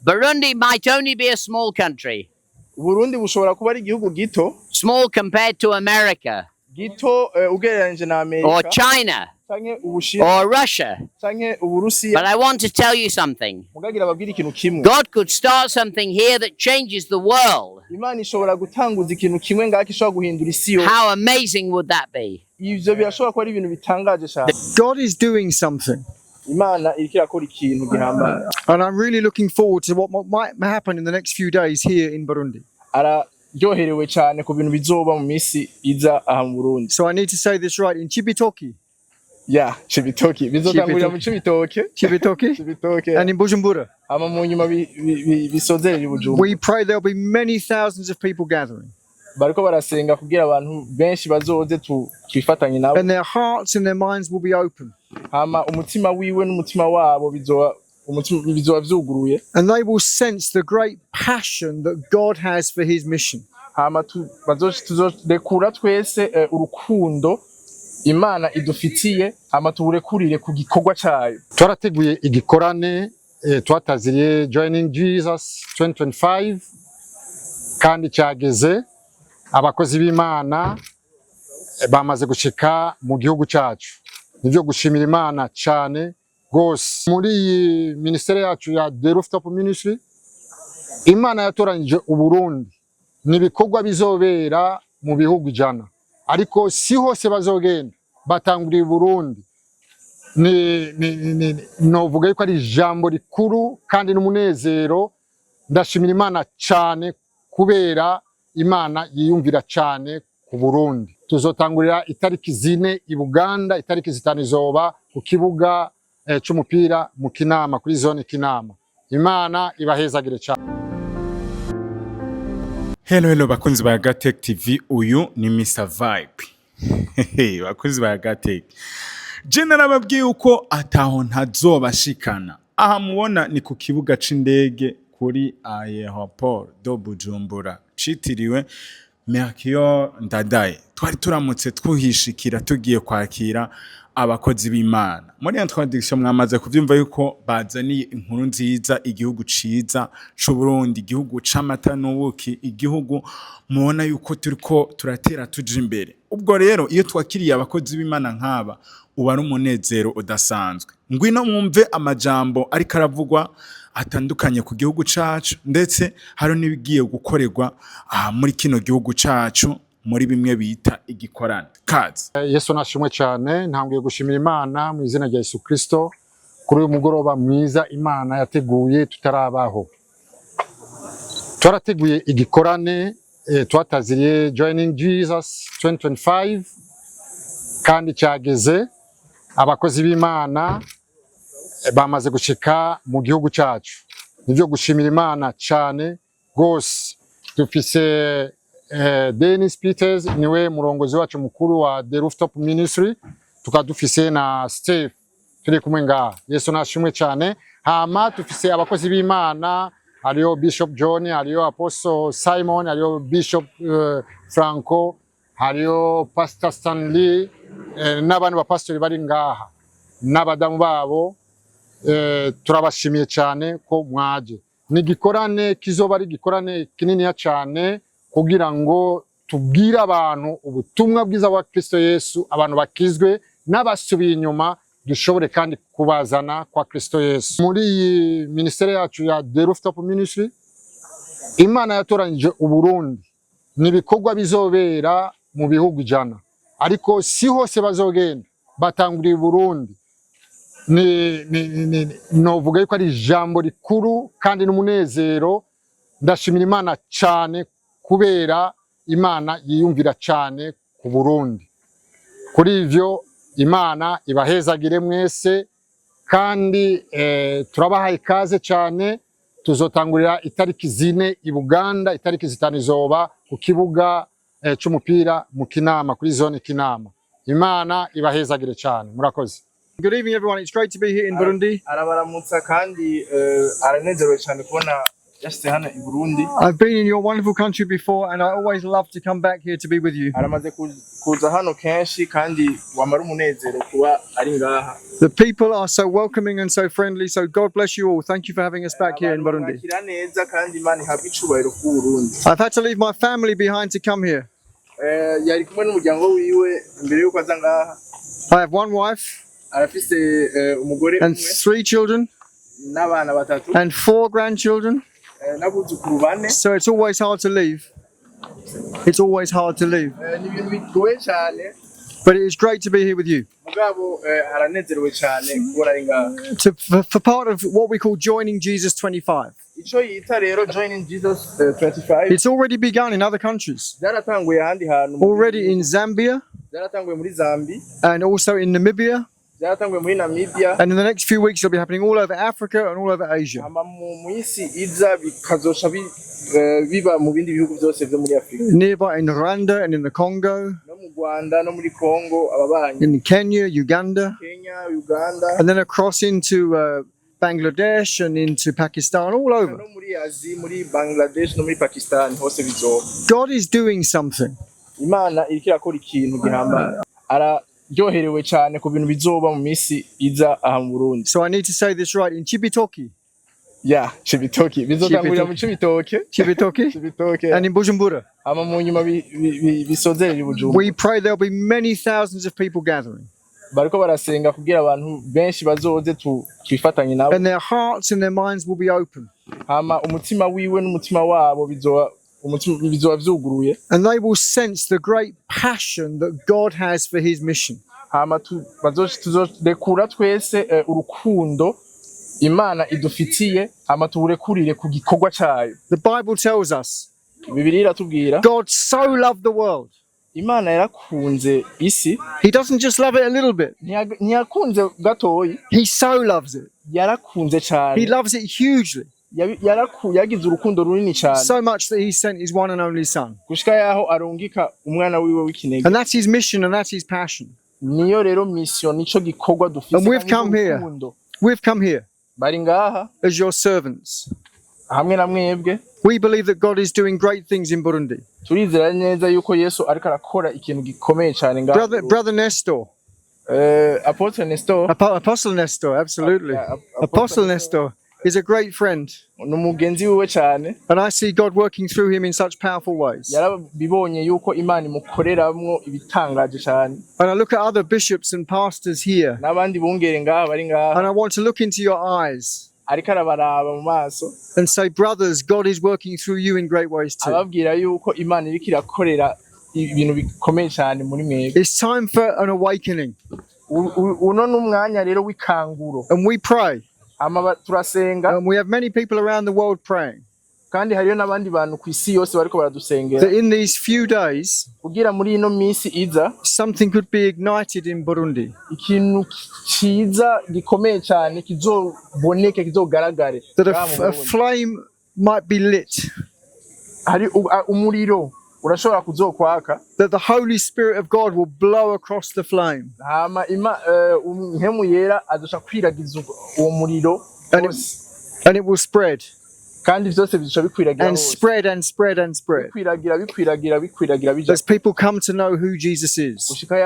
Burundi might only be a small country. Burundi bushobora kuba ari igihugu gito. Small compared to America. Gito ugereranyije na Amerika. Or China. Canke Ubushinwa. Or Russia. Canke Uburusiya. But I want to tell you something. Mugagira babwira ikintu kimwe. God could start something here that changes the world. Imana ishobora gutanguza ikintu kimwe ngaki ishobora guhindura isi yose. How amazing would that be? Ivyo birashobora kuba ari ibintu bitangaje cyane. God is doing something. Imana iriko irakora ikintu gihambaye. And I'm really looking forward to what might happen in the next few days here in Burundi. Araryoherewe cyane ku bintu bizoba mu misi iza aha mu Burundi. So I need to say this right in Chibitoke. Yeah, Chibitoke. Bizotangurira mu Chibitoke. Chibitoke. And in Bujumbura. Ama mu nyuma bisozerera i Bujumbura. We pray there'll be many thousands of people gathering. Bariko barasenga kugira abantu benshi bazoze twifatanye nabo. And their hearts and their minds will be open. Hama umutima wiwe n'umutima wabo bizoba vyuguruye. And they will sense the great passion that God has for his mission. Hama tuzorekura twese urukundo Imana idufitiye hama tuburekurire ku gikorwa cyayo. Twarateguye igikorane twataziriye Joining Jesus 2025 kandi cyageze abakozi b'Imana bamaze gushika mu gihugu cyacu. Nivyo gushimira Imana cyane gose. Muri ministere yacu ya The Rooftop Ministry Imana yatoranyije Uburundi nibikorwa bizobera mu bihugu ijana. Ariko si hose bazogenda batanguriye Burundi novuga yuko ari ijambo rikuru kandi n'umunezero. Ndashimira Imana cyane kubera Imana yiyumvira cyane ku Burundi. Tuzotangurira itariki 4 i Buganda, itariki 5 izoba ku kibuga cy'umupira mu Kinama kuri zone Kinama. Imana ibahezagire cyane. Hello bakunzi ba Gatech TV, uyu ni Mr Vibe. Bakunzi ba Gatech. Je narababwiye uko ataho ntazobashikana. Aha mubona ni ku kibuga c'indege kuri aéroport do Bujumbura citiriwe Mercure Ndadaye. Twari turamutse twuhishikira tugiye kwakira abakozi b'Imana. Muri introduction mwamaze kuvyumva yuko bazaniye inkuru nziza, igihugu ciza c'u Burundi, igihugu c'amata n'ubuki, igihugu mubona yuko turiko turatera tuje imbere. Ubwo rero iyo twakiriye abakozi b'Imana nk'aba uba ari umunezero udasanzwe. Ngwino mwumve amajambo ariko aravugwa atandukanye ku gihugu cacu, ndetse hari n'ibigiye gukorerwa muri kino gihugu cacu muri bimwe bita igikorane. Kazi Yesu nashimwe cyane. Ntanguye gushimira Imana mu izina rya Yesu Kristo kuri uyu mugoroba mwiza Imana yateguye tutarabaho. Twarateguye igikorane twataziriye Joining Jesus 2025 kandi cyageze abakozi b'Imana bamaze gushika mu gihugu cyacu. Nivyo gushimira Imana cyane gose. Dufise Dennis Peters niwe murongozi wacu mukuru wa The Rooftop Ministry, tukadufise na Steve turi kumwe ngaha. Yesu nashimwe cyane. Hama tufise abakozi b'Imana, hariyo Bishop John, hariyo Apostle Simon, hariyo Bishop Franco, hariyo Pastor Stanley, n'abandi bapastori bari ngaha n'abadamu babo. Turabashimiye cyane ko mwaje. Ni gikorane kizoba ari gikorane kinini cyane kugira ngo tubwire abantu ubutumwa bwiza wa Kristo Yesu, abantu bakizwe n'abasubiye inyuma dushobore kandi kubazana kwa Kristo Yesu. Muri ministere yacu ya The Rooftop Ministry Imana yatoranyije Uburundi nibikorwa bizobera mu bihugu ijana. Ariko si hose bazogenda batanguriye Burundi novuga yuko ari ijambo rikuru kandi n'umunezero. Ndashimira Imana cyane kubera Imana yiyumvira cyane ku Burundi. Kuri ivyo Imana ibahezagire mwese kandi turabahaye ikaze cyane. Tuzotangurira itariki 4 i Buganda, itariki 5 izoba ku kibuga cy'umupira mu Kinama kuri zone Kinama. Imana ibahezagire cyane. Murakoze. Good evening everyone. It's great to be here in Burundi. Arabaramutsa kandi aranezerewe cyane kubona yashyize hano i Burundi. I've been in your wonderful country before, and I always love to come back here to be with you. Aramaze kuza hano kenshi kandi wamara umunezero kuba ari ngaha. The people are so welcoming and so friendly, so God bless you all. Thank you for having us back here in Burundi. Bakira neza kandi Imana ihabwe icubahiro ku Burundi. I've had to leave my family behind to come here. Yari kumwe n'umuryango wiwe imbere yuko aza ngaha. I have one wife Arafise umugore and umwe 3 children n'abana batatu and 4 grandchildren. n'abuzukuru bane. So it's always hard to leave. It's always hard to leave. Ni ibintu bigoye cyane. But it is great to be here with you. Mugabo aranezerewe cyane kubona ari ngaha. For part of what we call joining Jesus 25. Ico yita rero joining Jesus 25. It's already begun in other countries. Byaratanguye ahandi hantu. Already in Zambia Byaratanguye muri Zambia. and also in Namibia. Byaratanguye muri Namibia. And in the next few weeks, it'll be happening all over Africa and all over Asia. Mu isi iza bikazosha biba mu bindi bihugu byose byo muri Afrika. Nearby in Rwanda and in the Congo, No mu Rwanda no muri Congo ababanyi. in Kenya, Uganda, Kenya, Uganda. and then across into Bangladesh and into Pakistan, all over. No muri Asia, muri Bangladesh no muri Pakistan hose bizoba. God is doing something. Imana iriko irakora ikintu gihambaye. Araryoherewe cyane ku bintu bizoba mu misi iza aha mu Burundi. So I need to say this right. In Chibitoke, Yeah, Chibitoke. Bizotangurira mu Chibitoke. Chibitoke, and in Bujumbura, Ama mu nyuma bisozerera i Bujumbura. we pray there'll be many thousands of people gathering. Bariko barasenga kugira abantu benshi bazoze twifatanye nabo. And their hearts and their minds will be open. Hama umutima wiwe n'umutima wabo bizoba vyuguruye. And they will sense the great passion that God has for his mission. Hama tuzorekura twese urukundo Imana idufitiye, hama tuburekurire ku gikorwa cayo. The Bible tells us Bibiliya iratubwira God so loved the world. Imana yarakunze isi. He doesn't just love it a little bit. Ntiyakunze gatoyi, He so loves it. yarakunze He cyane. loves it hugely. Yagize urukundo runini cyane So much that he sent his one and only son. gushika yaho arungika umwana wiwe w'ikinege. And that's his mission and that's his passion. Niyo rero mission, nico gikorwa dufise. And we've come here. We've come here Bari ngaha as your servants. hamwe na mwebwe. We believe that God is doing great things in Burundi. Turizera neza yuko Yesu ariko arakora ikintu gikomeye cyane ngaha. Brother Nestor. Apostle Nestor. Apostle Nestor, absolutely. Apostle Nestor is a great friend. N'umugenzi wiwe cyane. And I see God working through him in such powerful ways. Yarabibonye yuko Imana imukoreramwo ibitangaje cyane. And I look at other bishops and pastors here. N'abandi bungere ngaha bari ngaha. And I want to look into your eyes Ariko arabaraba mu maso. and say, brothers, God is working through you in great ways too. Ababwira yuko Imana iriko irakorera ibintu bikomeye cyane muri mwebwe. It's time for an awakening. Uno n'umwanya rero w'ikanguro. And we pray. Turasenga And we have many people around the world praying kandi hariyo n'abandi bantu ku isi yose bariko baradusengera that in these few days, kugira muri ino minsi iza something could be ignited in Burundi. ikintu ciza gikomeye cyane kizoboneke kizogaragare. That a flame might be lit. Hari umuriro urashobora kuzokwaka. That the Holy Spirit of God will blow across the flame. Hama impemu yera azosha kwiragiza uwo muriro And it will spread. kandi vyose bizosha bikwiragira And spread and spread and spread. bikwiragira As people come to know who Jesus is. gushika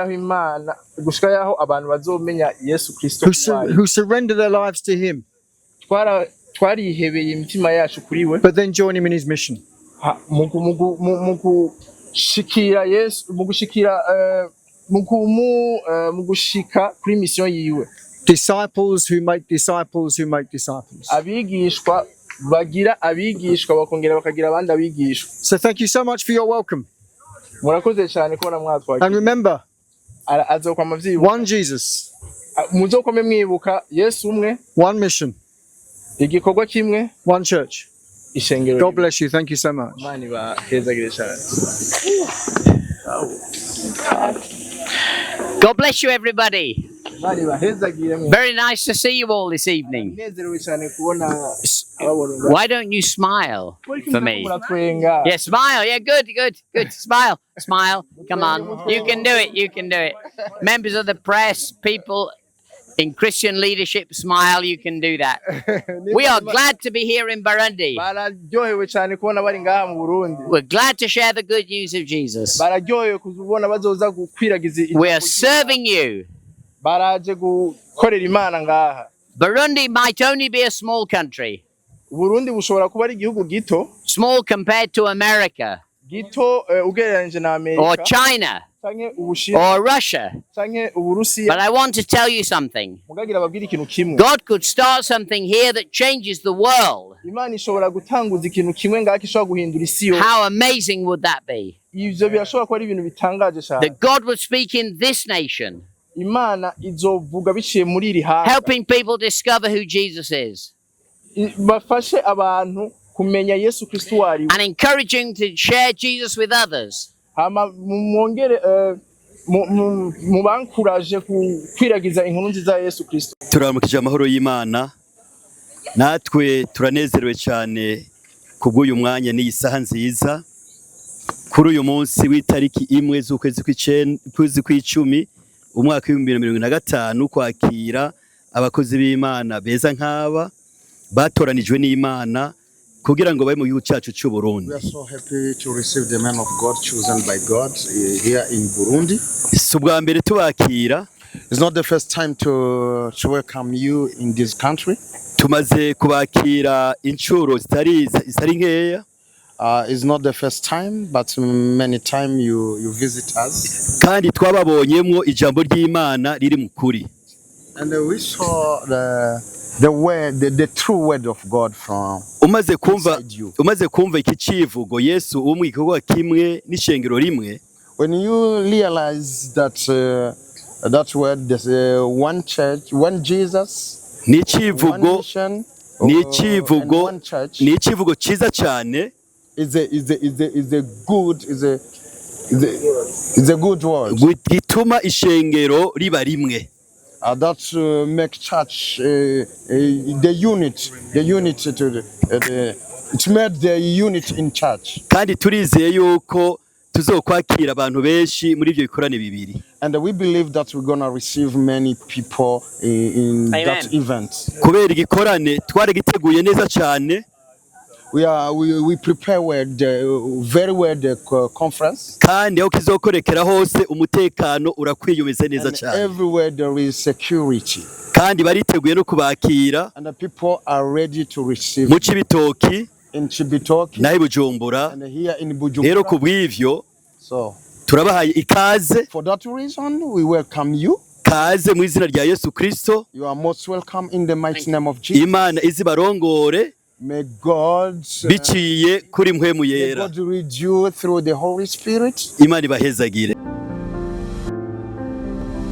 yaho abantu bazomenya Yesu Kristo Who surrender their lives to him. Twarihebeye imitima yacu kuri we. But then join him in his mission. Mu gushikira Yesu, mu gushika kuri mission yiwe. Disciples who make disciples who make disciples. Abigishwa bagira abigishwa bakongera bakagira abandi abigishwa. So thank you so much for your welcome. Murakoze cyane kubona mwatwakira. And remember, azokwama vyibuka. one Jesus. Muzokome mwibuka Yesu umwe. One mission. Igikorwa kimwe. One church. Ishengero. God bless you. Thank you so much. Mani ba hezagire cyane. God bless you, everybody. Mani ba hezagire mwe. Very nice to see you all this evening. Nezerewe cyane kubona Why don't you smile for me? muratwenga. Yeah, smile. Yeah, good. Smile. Come on. You can do it. Members of the press, people In Christian leadership, smile, you can do that. We are glad to be here in Burundi. bararyohewe cyane kubona bari ngaha mu Burundi. We're glad to share the good news of Jesus. Bararyohewe kuzubona bazoza gukwiragiza We are serving you. baraje gukorera Imana ngaha. Burundi might only be a small country, Burundi bushobora kuba ari igihugu gito, small compared to America gito ugereranije na or Amerika China canke Ubushinwa or Russia. canke Uburusiya. But I want to tell you something. Mugagira babwira ikintu kimwe. God could start something here that changes the world. Imana ishobora gutanguza ikintu kimwe ngaho ishobora guhindura isi yose. How amazing would that be? Ivyo birashobora kuba ari ibintu bitangaje cyane. That God would speak in this nation, Imana izovuga biciye muri iri hanga. helping people discover who Jesus is Bafashe abantu kumenya Yesu Kristo wari. and encouraging to share Jesus with others. Hama mwongere mubankuraje kwiragiza inkuru nziza ya Yesu Kristo. Turamukije amahoro y'Imana, natwe turanezerewe cyane kubw'uyu mwanya n'iyi saha nziza kuri uyu munsi w'itariki imwe z'ukwezi kw'icumi umwaka w'2025 kwakira abakozi b'Imana beza nk'aba batoranijwe n'Imana kugira ngo babe mu gihugu cyacu cy'u Burundi. We are so happy to receive the man of God chosen by God here in Burundi. Subwa mbere tubakira. It's not the first time to welcome you in this country. Tumaze kubakira inshuro zitari nkeya. It's not the first time, but many time you visit us. Kandi twababonyemwo ijambo ry'Imana riri mu kuri. And we saw the true word of God from umaze kumva iki civugo Yesu umwe igikorwa kimwe n'ishengero rimwe. When you realize that word, there's one church, one Jesus, ni civugo ciza cyane. Is a good word. Gituma ishengero riba rimwe. That make church the unit it made the unit in church. Kandi turizeye yuko tuzokwakira abantu benshi muri ibyo bikorane bibiri. And we believe that we're going to receive many people in Amen. that event. Kubera igikorane twaragiteguye neza cyane. We prepare very well the conference. Kandi aho kizokorekera hose umutekano urakwiyumeze neza cyane. Everywhere there is security. Kandi bariteguye no kubakira. And the people are ready to receive. Mu Cibitoki, in Cibitoki, na Bujumbura. And here in Bujumbura. Rero kubw'ivyo so turabahaye ikaze. For that reason we welcome you. Kaze mu izina rya Yesu Kristo. You are most welcome in the mighty name of Jesus. Imana izibarongore. May God biciye kuri mpwemu yera. May God lead you through the Holy Spirit. Imana ibahezagire.